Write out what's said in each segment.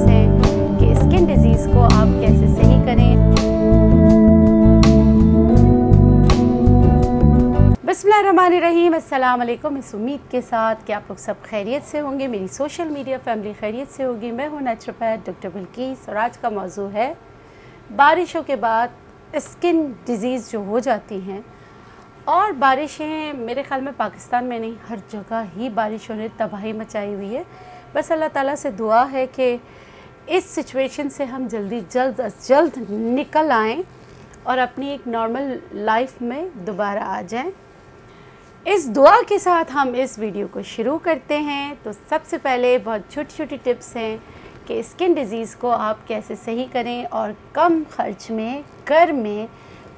Tips हैं कि skin disease को आप कैसे सही करें। बिस्मिल्लाहिर्रहमानिर्रहीम, अस्सलाम वालेकुम। इस उम्मीद के साथ कि आप लोग सब खैरियत से होंगे, मेरी सोशल मीडिया फैमिली खैरियत से होगी। मैं हूँ नेचुरोपैथ डॉक्टर बिल्किस और आज का मौजू है बारिशों के बाद स्किन डिजीज़ जो हो जाती हैं। और बारिशें मेरे ख़्याल में पाकिस्तान में नहीं, हर जगह ही बारिशों ने तबाही मचाई हुई है। बस अल्लाह ताला से दुआ है कि इस सिचुएशन से हम जल्द अज जल्द निकल आएँ और अपनी एक नॉर्मल लाइफ में दोबारा आ जाएं। इस दुआ के साथ हम इस वीडियो को शुरू करते हैं। तो सबसे पहले बहुत छोटी छोटी टिप्स हैं कि स्किन डिज़ीज़ को आप कैसे सही करें और कम खर्च में घर में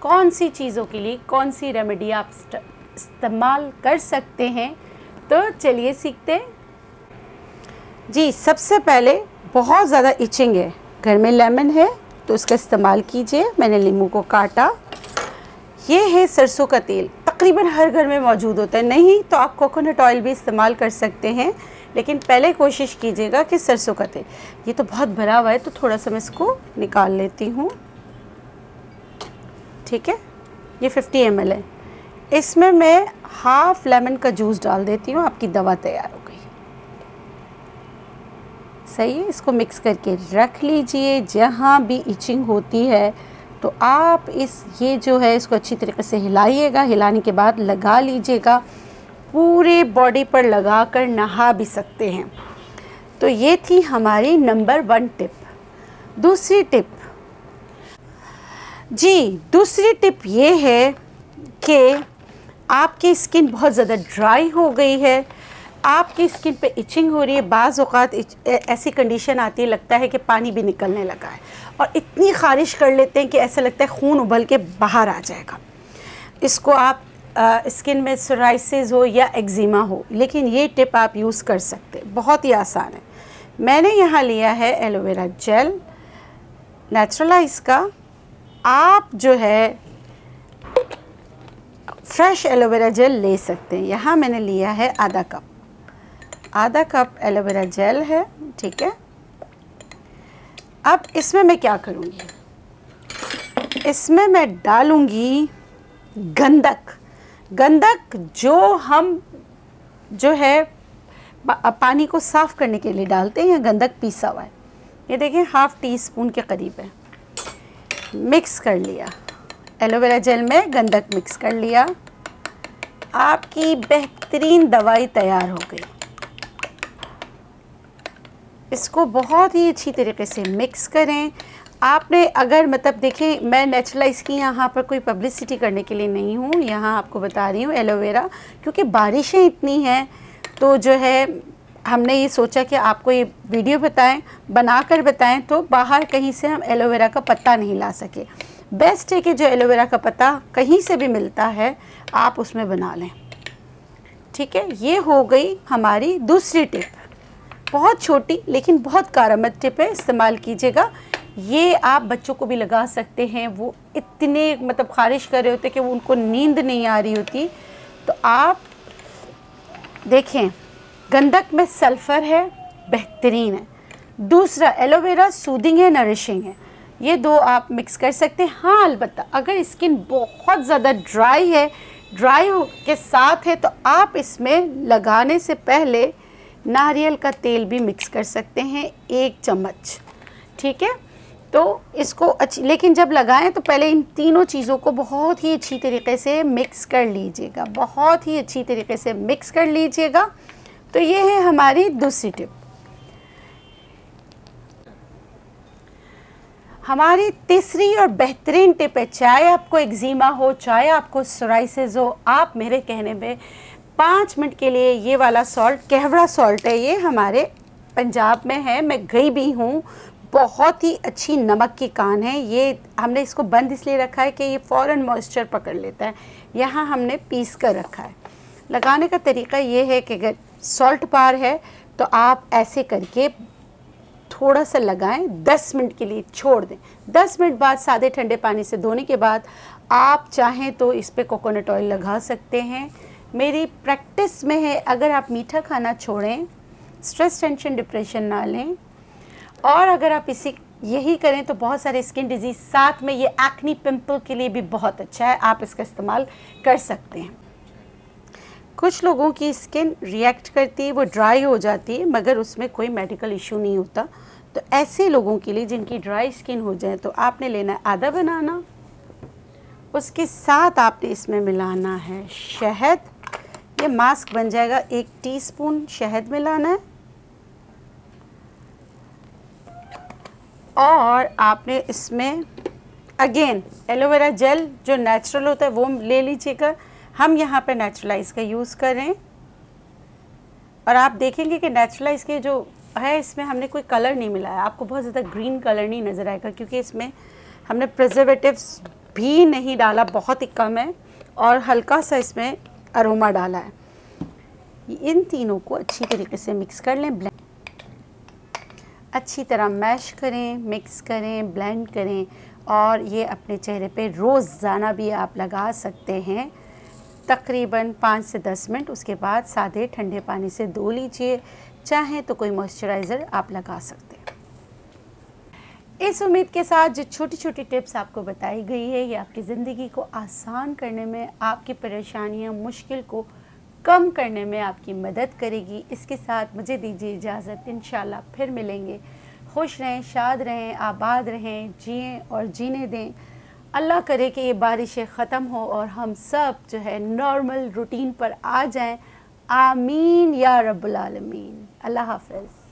कौन सी चीज़ों के लिए कौन सी रेमेडी आप इस्तेमाल कर सकते हैं। तो चलिए सीखते हैं जी। सबसे पहले बहुत ज़्यादा इचिंग है, घर में लेमन है तो उसका इस्तेमाल कीजिए। मैंने नींबू को काटा। ये है सरसों का तेल, तकरीबन हर घर में मौजूद होता है, नहीं तो आप कोकोनट ऑयल भी इस्तेमाल कर सकते हैं, लेकिन पहले कोशिश कीजिएगा कि सरसों का तेल। ये तो बहुत भरा हुआ है तो थोड़ा सा मैं इसको निकाल लेती हूँ। ठीक है, ये 50 ml है। इसमें मैं हाफ लेमन का जूस डाल देती हूँ। आपकी दवा तैयार हो गई। सही है, इसको मिक्स करके रख लीजिए। जहाँ भी इचिंग होती है तो आप ये जो है इसको अच्छी तरीके से हिलाइएगा। हिलाने के बाद लगा लीजिएगा, पूरे बॉडी पर लगा कर नहा भी सकते हैं। तो ये थी हमारी नंबर 1 टिप। दूसरी टिप जी, दूसरी टिप ये है कि आपकी स्किन बहुत ज़्यादा ड्राई हो गई है, आपकी स्किन पे इचिंग हो रही है। बाज़ औक़ात ऐसी कंडीशन आती है, लगता है कि पानी भी निकलने लगा है और इतनी ख़ारिश कर लेते हैं कि ऐसा लगता है खून उबल के बाहर आ जाएगा। इसको आप स्किन में सोराइसिस हो या एक्जिमा हो, लेकिन ये टिप आप यूज़ कर सकते हैं, बहुत ही आसान है। मैंने यहाँ लिया है एलोवेरा जेल नेचुरलाइज का। आप जो है फ्रेश एलोवेरा जेल ले सकते हैं। यहाँ मैंने लिया है आधा कप एलोवेरा जेल है। ठीक है, अब इसमें मैं क्या करूँगी, इसमें मैं डालूँगी गंधक जो है पानी को साफ़ करने के लिए डालते हैं। गंधक पीसा हुआ है, ये देखें ½ टीस्पून के करीब है। मिक्स कर लिया, एलोवेरा जेल में गंधक मिक्स कर लिया। आपकी बेहतरीन दवाई तैयार हो गई। इसको बहुत ही अच्छी तरीके से मिक्स करें। आपने अगर मतलब देखिए, मैं नेचुरलाइज की यहाँ पर कोई पब्लिसिटी करने के लिए नहीं हूँ, यहाँ आपको बता रही हूँ एलोवेरा, क्योंकि बारिशें इतनी हैं तो जो है हमने ये सोचा कि आपको ये वीडियो बनाकर बताएं तो बाहर कहीं से हम एलोवेरा का पत्ता नहीं ला सके। बेस्ट है कि जो एलोवेरा का पत्ता कहीं से भी मिलता है आप उसमें बना लें। ठीक है, ये हो गई हमारी दूसरी टिप। बहुत छोटी लेकिन बहुत कारगर टिप है, इस्तेमाल कीजिएगा। ये आप बच्चों को भी लगा सकते हैं, वो इतने मतलब ख़ारिश कर रहे होते कि वो उनको नींद नहीं आ रही होती। तो आप देखें, गंधक में सल्फ़र है, बेहतरीन है। दूसरा एलोवेरा सूदिंग है, नरिशिंग है। ये दो आप मिक्स कर सकते हैं। हाँ, अलबत्ता अगर स्किन बहुत ज़्यादा ड्राई के साथ है तो आप इसमें लगाने से पहले नारियल का तेल भी मिक्स कर सकते हैं, 1 चम्मच। ठीक है, तो इसको लेकिन जब लगाएं तो पहले इन तीनों चीज़ों को बहुत ही अच्छी तरीके से मिक्स कर लीजिएगा, बहुत ही अच्छी तरीके से मिक्स कर लीजिएगा। तो ये है हमारी दूसरी टिप। हमारी तीसरी और बेहतरीन टिप है, चाहे आपको एक्जिमा हो, चाहे आपको सोराइसिस हो, आप मेरे कहने पे 5 मिनट के लिए ये वाला सॉल्ट, कहवड़ा सॉल्ट है, ये हमारे पंजाब में है, मैं गई भी हूँ। बहुत ही अच्छी नमक की कान है। ये हमने इसको बंद इसलिए रखा है कि ये फ़ौरन मॉइस्चर पकड़ लेता है। यहाँ हमने पीस कर रखा है। लगाने का तरीका ये है कि अगर सॉल्ट बार है तो आप ऐसे करके थोड़ा सा लगाएं, 10 मिनट के लिए छोड़ दें। 10 मिनट बाद सादे ठंडे पानी से धोने के बाद आप चाहें तो इस पर कोकोनट ऑयल लगा सकते हैं। मेरी प्रैक्टिस में है, अगर आप मीठा खाना छोड़ें, स्ट्रेस टेंशन डिप्रेशन ना लें और अगर आप यही करें तो बहुत सारे स्किन डिजीज़, साथ में ये एक्नी पिंपल के लिए भी बहुत अच्छा है, आप इसका इस्तेमाल कर सकते हैं। कुछ लोगों की स्किन रिएक्ट करती है, वो ड्राई हो जाती है, मगर उसमें कोई मेडिकल इशू नहीं होता। तो ऐसे लोगों के लिए जिनकी ड्राई स्किन हो जाए तो आपने लेना है आधा बनाना, उसके साथ आपने इसमें मिलाना है शहद। ये मास्क बन जाएगा। 1 टीस्पून शहद मिलाना है और आपने इसमें अगेन एलोवेरा जेल जो नेचुरल होता है वो ले लीजिएगा। हम यहाँ पे नेचुरलाइज का यूज़ करें और आप देखेंगे कि नेचुरलाइज के जो है इसमें हमने कोई कलर नहीं मिलाया, आपको बहुत ज़्यादा ग्रीन कलर नहीं नज़र आएगा क्योंकि इसमें हमने प्रिजर्वेटिव्स भी नहीं डाला, बहुत ही कम है, और हल्का सा इसमें अरोमा डाला है। इन तीनों को अच्छी तरीके से मिक्स कर लें, अच्छी तरह मैश करें, मिक्स करें, ब्लेंड करें और ये अपने चेहरे पे रोज़ाना भी आप लगा सकते हैं तकरीबन 5 से 10 मिनट। उसके बाद सादे ठंडे पानी से धो लीजिए, चाहें तो कोई मॉइस्चराइज़र आप लगा सकते हैं। इस उम्मीद के साथ जो छोटी छोटी टिप्स आपको बताई गई है ये आपकी ज़िंदगी को आसान करने में, आपकी परेशानियां, मुश्किल को कम करने में आपकी मदद करेगी। इसके साथ मुझे दीजिए इजाज़त, इंशाल्लाह फिर मिलेंगे। खुश रहें, शाद रहें, आबाद रहें, जिएं और जीने दें। अल्लाह करे कि ये बारिशें ख़त्म हो और हम सब जो है नॉर्मल रूटीन पर आ जाएं। आमीन या रब्बुल आलमीन। अल्लाह हाफ़िज़।